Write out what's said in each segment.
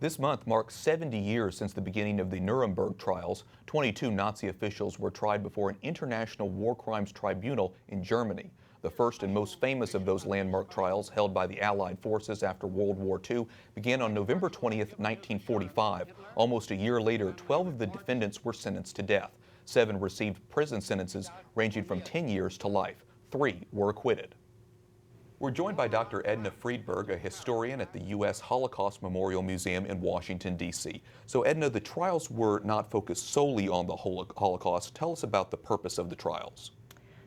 This month marks 70 years since the beginning of the Nuremberg Trials. 22 Nazi officials were tried before an international war crimes tribunal in Germany. The first and most famous of those landmark trials, held by the Allied forces after World War II, began on November 20th, 1945. Almost a year later, 12 of the defendants were sentenced to death. 7 received prison sentences ranging from 10 years to life. 3 were acquitted. We're joined by Dr. Edna Friedberg, a historian at the U.S. Holocaust Memorial Museum in Washington, D.C. So, Edna, the trials were not focused solely on the Holocaust. Tell us about the purpose of the trials.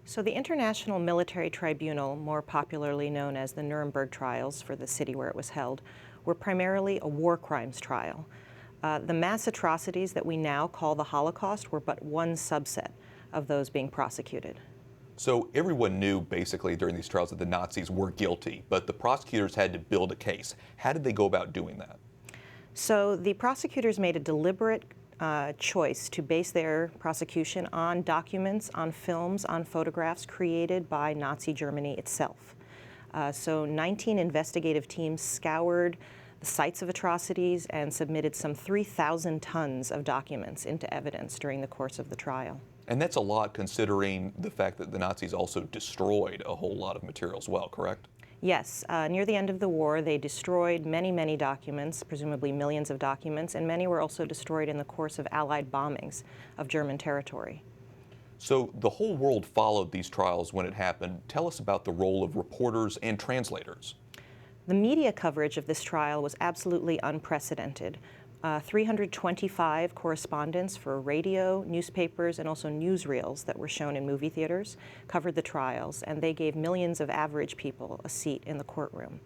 So the International Military Tribunal, more popularly known as the Nuremberg Trials for the city where it was held, were primarily a war crimes trial. The mass atrocities that we now call the Holocaust were but one subset of those being prosecuted. So everyone knew basically during these trials that the Nazis were guilty, but the prosecutors had to build a case. How did they go about doing that? So the prosecutors made a deliberate choice to base their prosecution on documents, on films, on photographs created by Nazi Germany itself. So 19 investigative teams scoured the sites of atrocities and submitted some 3,000 tons of documents into evidence during the course of the trial. And that's a lot considering the fact that the Nazis also destroyed a whole lot of material as well, correct? Yes. Near the end of the war, they destroyed many, many documents, presumably millions of documents, and many were also destroyed in the course of Allied bombings of German territory. So the whole world followed these trials when it happened. Tell us about the role of reporters and translators. The media coverage of this trial was absolutely unprecedented. 325 correspondents for radio, newspapers, and also newsreels that were shown in movie theaters covered the trials, and they gave millions of average people a seat in the courtroom.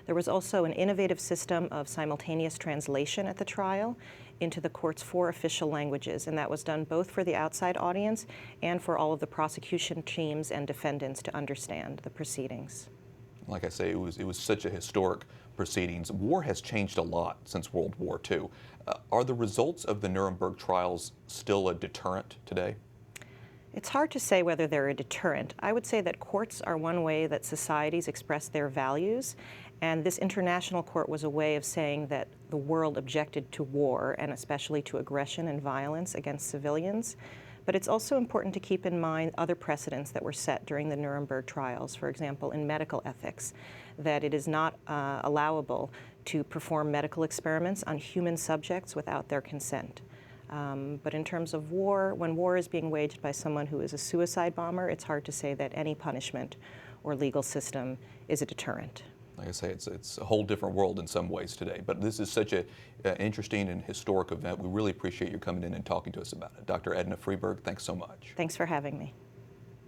There was also an innovative system of simultaneous translation at the trial into the court's 4 official languages, and that was done both for the outside audience and for all of the prosecution teams and defendants to understand the proceedings. Like I say, it was such a historic proceedings. War has changed a lot since World War II. Are the results of the Nuremberg trials still a deterrent today? It's hard to say whether they're a deterrent. I would say that courts are one way that societies express their values, and this international court was a way of saying that the world objected to war, and especially to aggression and violence against civilians. But it's also important to keep in mind other precedents that were set during the Nuremberg trials, for example, in medical ethics, that it is not allowable to perform medical experiments on human subjects without their consent. But in terms of war, when war is being waged by someone who is a suicide bomber, it's hard to say that any punishment or legal system is a deterrent. Like I say, it's a whole different world in some ways today. But this is such an interesting and historic event. We really appreciate you coming in and talking to us about it. Dr. Edna Friedberg, thanks so much. Thanks for having me.